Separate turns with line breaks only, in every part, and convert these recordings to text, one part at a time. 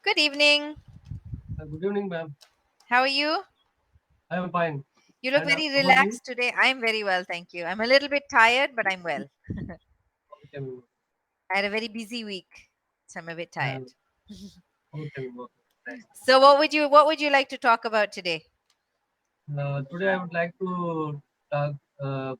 Good evening.
Good evening, ma'am.
How are you?
I am fine.
You look
And
very
about you?
relaxed today. I'm very well, thank you. I'm a little bit tired, but I'm well.
Okay, ma'am.
I had a very busy week, so I'm a bit tired.
Okay, ma'am. Okay. Nice.
So what would you like to talk about today?
Today I would like to talk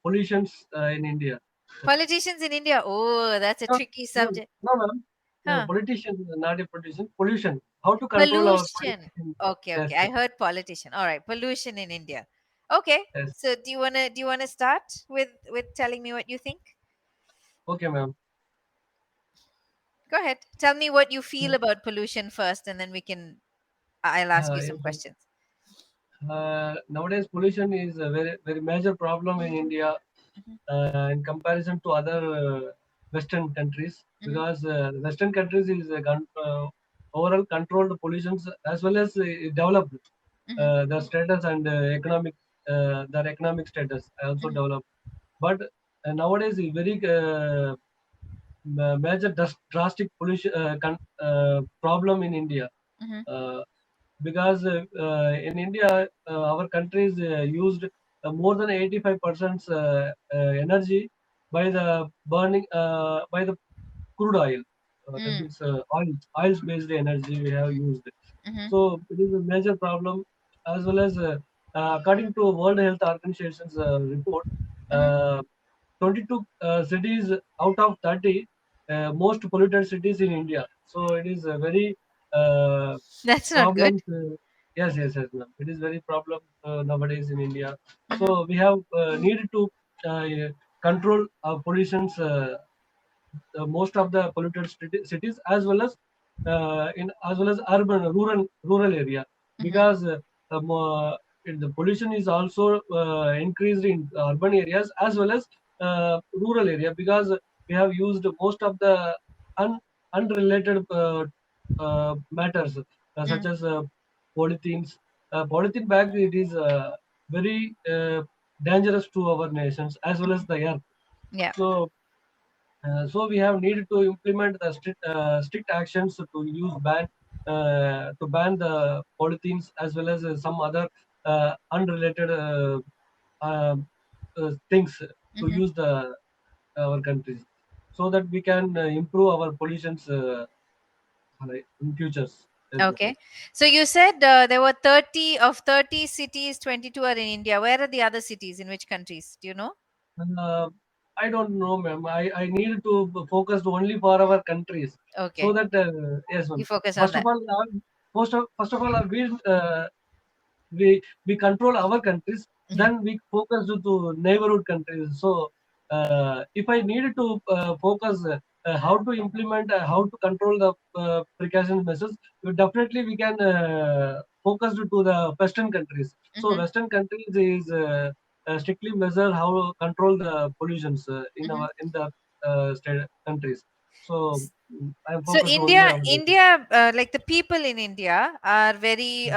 pollutions in India.
Politicians in India. Oh, that's a
No,
tricky
no,
subject.
no, ma'am.
Huh.
Politician, not a politician. Pollution. How to control our
Pollution.
pollution?
Okay,
Yes,
okay. I heard politician. All right, pollution in India. Okay.
yes.
So do you wanna start with telling me what you think?
Okay, ma'am.
Go ahead. Tell me what you feel
Uh,
about pollution first, and then I'll ask you some
yes, ma'am.
questions.
Nowadays, pollution is a very major problem in India
Mhm,
in comparison to other Western countries,
mhm,
because Western countries is overall controlled pollutions as well as developed
mhm,
their status and economic their economic status also
mhm,
developed. But nowadays, a very major drastic pollution problem in India.
mhm,
Uh, because in India, our country is used more than 85% energy by the burning by the crude oil. That
mm,
means oils based energy we have used.
mhm,
So it is a major problem, as well as according to World Health Organization's report,
mhm.
uh, 22 cities out of 30 most polluted cities in India. So it is a very uh,
That's not good.
problem. Yes, yes, yes, ma'am. It is very problem nowadays in India.
Mhm,
So we have needed to uh, control pollutions. Most of the polluted cities, as well as urban rural area,
mhm,
because the pollution is also increased in urban areas as well as rural area, because we have used most of the unrelated matters, such
mm.
as polythenes. Polythene bag, it is very dangerous to our nations as well as the earth.
Yeah.
So we have needed to implement the strict actions to ban the polythenes, as well as some other unrelated uh, things to
Mhm.
use the our countries, so that we can improve our pollutions in futures. Yes, ma'am.
Okay. So you said there were 30 of 30 cities, 22 are in India. Where are the other cities? In which countries? Do you know?
Uh, I don't know, ma'am. I need to focus only for our countries, so
Okay.
that yes,
You
ma'am.
focus on
First of
that.
all, first of all, we control our countries.
Mhm,
Then we focus to neighborhood countries. So if I needed to focus how to implement, how to control the precaution measures, definitely we can focus to the Western countries. So
mhm,
Western countries is strictly measure how to control the pollutions
mhm.
in the state countries. So I am
So
focused only
India,
on this.
India, like the people in India are very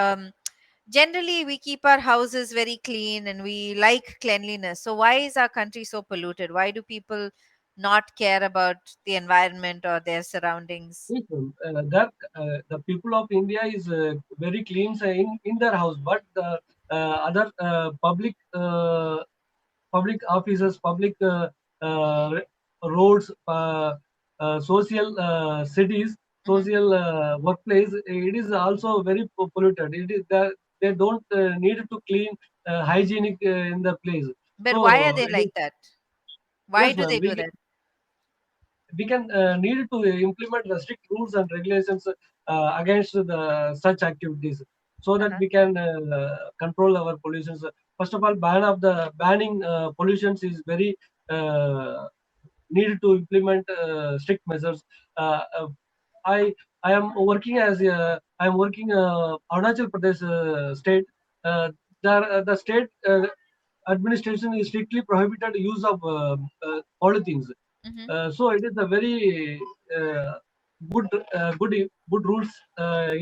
generally we keep our houses very clean and we like cleanliness. So why is our country so polluted? Why do people not care about the environment or their surroundings?
Yes, ma'am. That the people of India is very clean in their house, but the other public offices, public roads, social cities,
Mhm.
social workplace, it is also very polluted. It is that they don't need to clean hygienic in the place.
But why are
So
they
it is,
like that? Why
yes,
do
ma'am.
they do that?
We can need to implement the strict rules and regulations against the such activities, so that
Uh-huh.
we can control our pollutions. First of all, banning pollutions is very uh, needed to implement strict measures. Uh, uh, I I am working as I am working Arunachal Pradesh state. The state administration is strictly prohibited use of polythenes.
Mm-hmm.
So it is a very uh, good good rules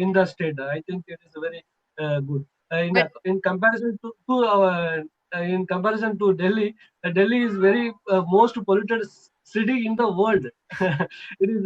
in the state. I think it is very good.
But
In comparison to our in comparison to Delhi, Delhi is very most polluted city in the world. It is.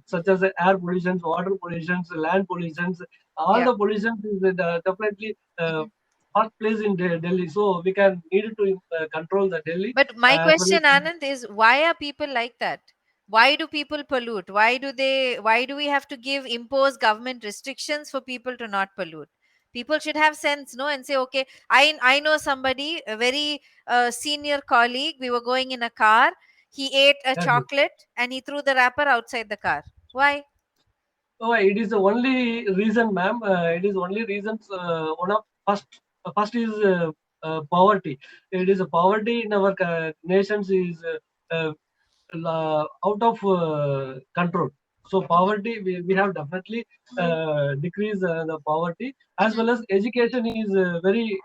such as air pollutions, water pollutions, land pollutions. All
Yeah.
the pollutions is definitely
Mhm.
first place in Delhi. So we can need to control the Delhi
But my
as well
question,
as.
Anand, is why are people like that? Why do people pollute? Why do we have to impose government restrictions for people to not pollute? People should have sense, no, and say, okay, I know somebody, a very senior colleague. We were going in a car. He ate a
Yes, yes.
chocolate and he threw the wrapper outside the car. Why?
Oh, it is the only reason, ma'am. It is only reasons. One of first is poverty. It is a poverty in our nations is out of control. So
Mhm,
poverty, we have definitely decreased the poverty, as
mhm.
well as education is very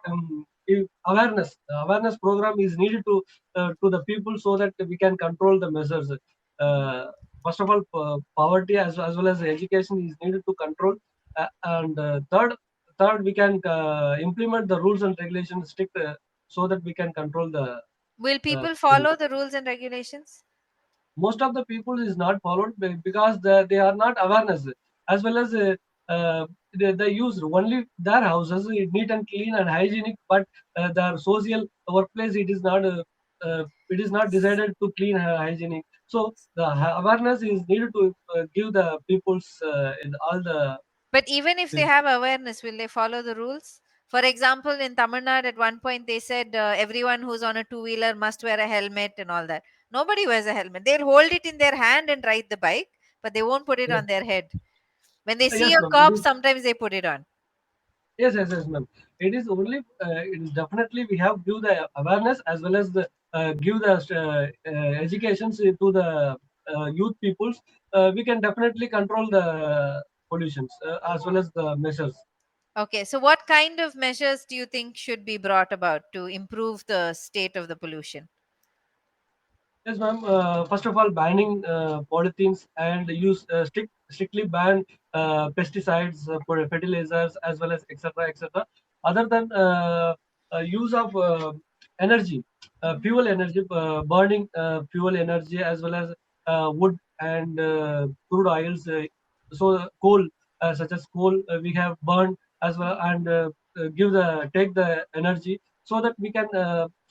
awareness. Awareness program is needed to the people so that we can control the measures. Uh, First of all, poverty as well as education is needed to control, and third we can implement the rules and regulations strict so that we can control the
Will
uh,
people follow the rules and regulations?
most of the people is not followed because they are not awareness, as well as they use only their houses neat and clean and hygienic, but their social workplace it is not decided to clean hygienic. So the awareness is needed to give the people's in all the.
But even if they have awareness, will they follow the rules? For example, in Tamil Nadu, at one point they said everyone who's on a two-wheeler must wear a helmet and all that. Nobody wears a helmet. They'll hold it in their hand and ride the bike, but they won't put it
Yes,
on their head. When they see
yes,
a
ma'am.
cop, sometimes they put it on.
Yes, yes, yes, ma'am. It is only, it is definitely we have give the awareness as well as the give the educations to the youth peoples. We can definitely control the pollutions as well as the measures.
Okay, so what kind of measures do you think should be brought about to improve the state of the pollution?
Yes, ma'am. First of all, banning polythenes and strictly ban pesticides, for fertilizers, as well as etc. etc. Other than use of energy,
Mhm.
fuel energy, burning fuel energy, as well as wood and crude oils. So coal, such as coal, we have burned as well, and give the take the energy so that we can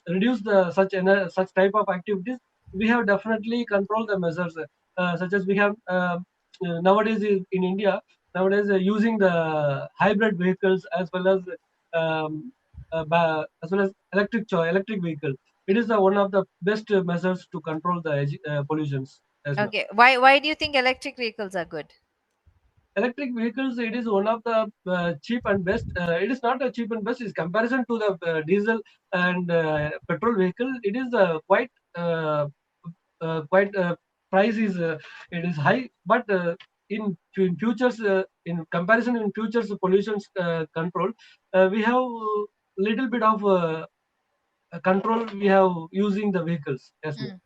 reduce the such type of activities. We have definitely controlled the measures, such as we have nowadays in India nowadays using the hybrid vehicles as well as electric vehicle. It is one of the best measures to control the pollutions as well.
Okay, why do you think electric vehicles are good?
Electric vehicles, it is one of the cheap and best. It is not a cheap and best. Is comparison to the diesel and petrol vehicle. It is quite price is it is high, but in futures in comparison in futures pollutions control, we have little bit of control we have using the vehicles. Yes, ma'am.
Mm.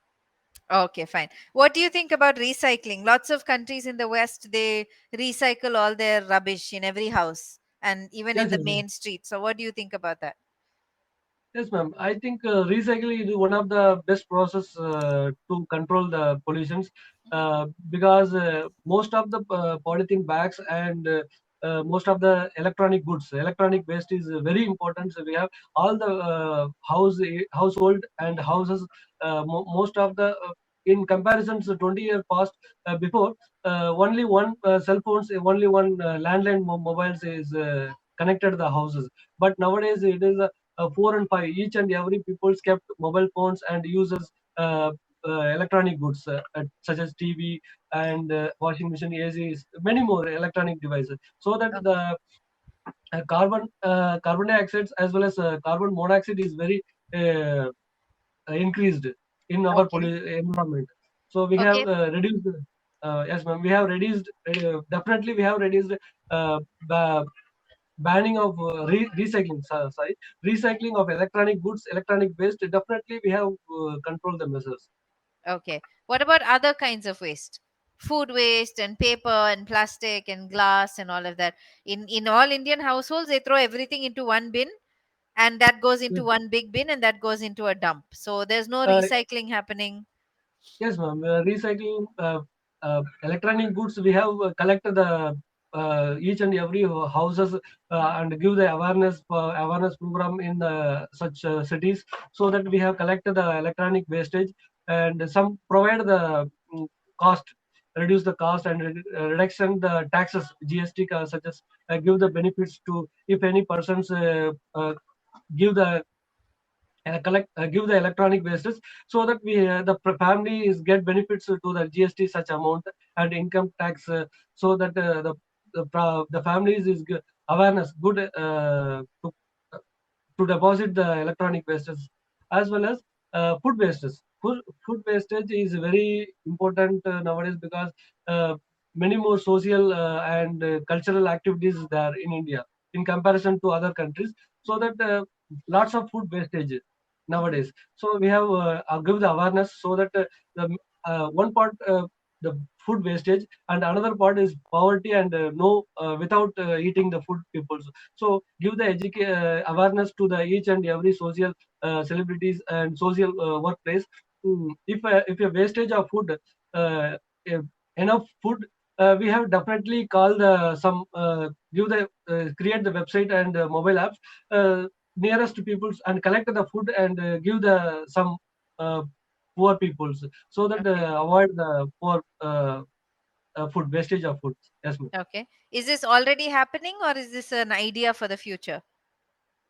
Okay, fine. What do you think about recycling? Lots of countries in the West, they recycle all their rubbish in every house and even in
Yes,
the
yes, ma'am.
main street. So, what do you think about that?
Yes, ma'am. I think recycling is one of the best process to control the pollutions,
Mhm.
because most of the polythene bags and most of the electronic waste is very important. So we have all the household and houses. Most of the in comparison to 20 years past, before only one cell phones, only one landline mobiles is connected to the houses. But nowadays it is 4 and 5. Each and every people's kept mobile phones and uses electronic goods such as TV and washing machine, ACs, many more electronic devices. So that
Okay.
the carbon dioxide as well as carbon monoxide is very uh, increased in our
Okay.
environment. So we have
Okay.
reduced. Yes, ma'am. We have reduced. Definitely, we have reduced the banning of sorry, recycling of electronic goods, electronic waste. Definitely we have controlled the measures.
Okay. What about other kinds of waste? Food waste and paper and plastic and glass and all of that. In all Indian households, they throw everything into one bin, and that goes into
Yes,
one big bin, and that goes into a dump. So there's no
uh,
recycling happening.
yes, ma'am. Recycling. electronic goods, we have collected the each and every houses and give the awareness program in such cities, so that we have collected the electronic wastage, and some provide the cost, reduce the cost, and reduction the taxes, GST, such as give the benefits to, if any persons give the collect give the electronic wastes, so that we family is get benefits to the GST such amount, and income tax, so that the families is awareness good to deposit the electronic wastes, as well as food wastes. Food wastage is very important nowadays, because uh, many more social and cultural activities there in India in comparison to other countries, so that lots of food wastage
Mhm.
nowadays. So we have give the awareness, so that the one part the food wastage, and another part is poverty, and no without eating the food people. So give the awareness to the each and every social celebrities and social workplace. If a wastage of food, if enough food, we have definitely called some give the create the website and mobile apps nearest to peoples, and collect the food, and give the some uh, poor peoples, so that
Okay.
avoid the poor food wastage of food. Yes, ma'am.
Okay. Is this already happening or is this an idea for the future?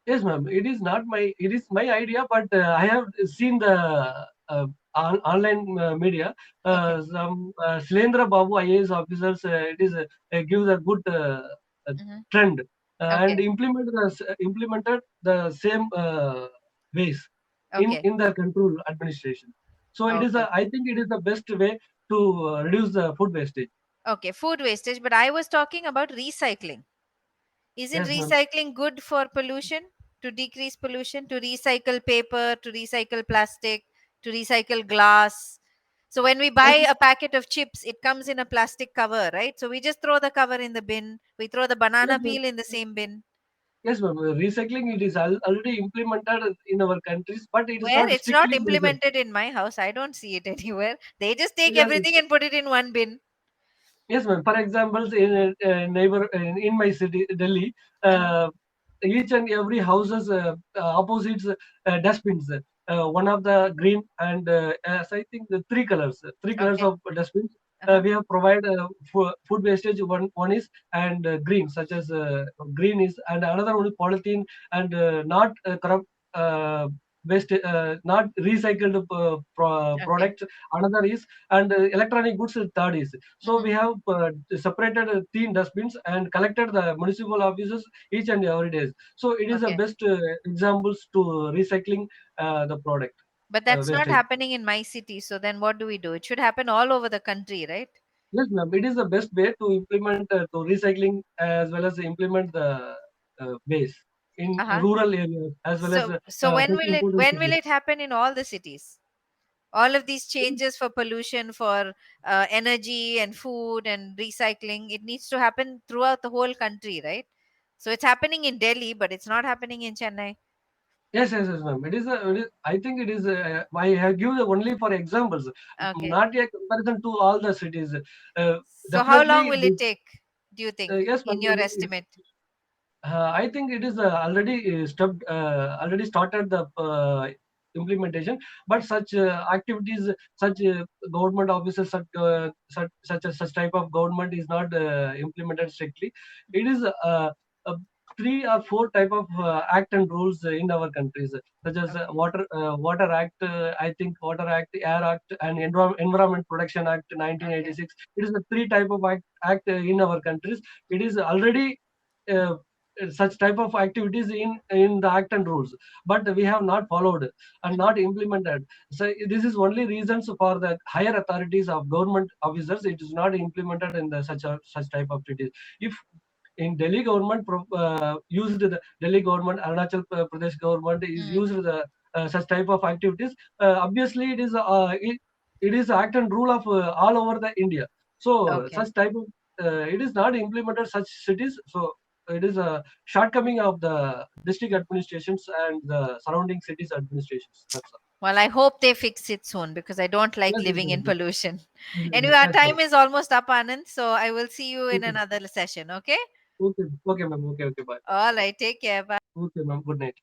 Yes, ma'am. It is not my. It is my idea, but I have seen the online media.
Okay.
Some Shlendra Babu IAS officers. It is gives a good
Hmm.
trend, and
Okay.
implemented the same ways
Okay.
in the control administration. So it is
Okay.
a. I think it is the best way to reduce the food wastage.
Okay. Food wastage, but I was talking about recycling. Isn't
Yes, ma'am.
recycling good for pollution? To decrease pollution, to recycle paper, to recycle plastic, to recycle glass. So when we buy
Yes,
a packet of chips, it comes in a plastic cover, right? So we just throw the cover in the bin. We throw the
yes,
banana
ma'am.
peel in the same bin.
Yes, ma'am. Recycling, it is already implemented in our countries, but it is
Where
not
it's not
strictly measured.
implemented in my house, I don't see it anywhere. They just take
Yeah,
everything and put it in one bin.
yes, ma'am. For example, in in my city, Delhi,
Uh-huh.
uh, each and every houses opposites dustbins. One of the green, and as I think the three colors
Okay.
of dustbins.
Uh-huh.
We have provided food wastage. One is, and green, such as green is, and another one is polythene, and not corrupt waste, not recycled
Okay.
products. Another is, and electronic goods is third is. So
Hmm.
we have separated three dustbins and collected the municipal offices each and every day. So it is the
Okay.
best examples to recycling the product
But that's not
wastage.
happening in my city. So then what do we do? It should happen all over the country, right?
Yes, ma'am. It is the best way to implement to recycling, as well as implement the ways in
Uh-huh.
rural areas, as well as
So
such important
when will
cities.
it happen in all the cities? All of these changes for pollution, for energy and food and recycling, it needs to happen throughout the whole country, right? So it's happening in Delhi, but it's not happening in Chennai.
Yes, yes, yes, ma'am. I think it is. I have given only for examples,
Okay.
not a comparison to all the cities. Uh,
So how long
Definitely,
will it take, do you think,
yes, ma'am.
in your estimate?
I think it is already started the implementation, but such activities, such government offices, such type of government is not implemented strictly. It is uh, three or four type of act and rules in our countries, such as
Okay.
Water Act. I think Water Act, Air Act, and Environment Protection Act
Okay.
1986. It is the three type of act in our countries. It is already uh, such type of activities in the act and rules, but we have not followed and
Mhm.
not implemented. So this is only reasons for the higher authorities of government officers. It is not implemented in the such type of treaties. If in Delhi government used the Delhi government, Arunachal Pradesh government is
Mm.
used the such type of activities. Obviously, it is act and rule of all over the India. So
Okay.
such type of it is not implemented such cities. So it is a shortcoming of the district administrations and the surrounding cities administrations. That's all.
Well, I hope they fix it soon because I don't like
Yes, yes,
living
yes,
in
yes.
pollution.
Yes, yes,
Anyway,
yes.
our
Thanks,
time
ma'am.
is almost up, Anand. So I will see you in
Okay,
another session. Okay.
okay, okay, ma'am. Okay, okay, bye.
All right. Take care. Bye.
Okay, ma'am. Good night.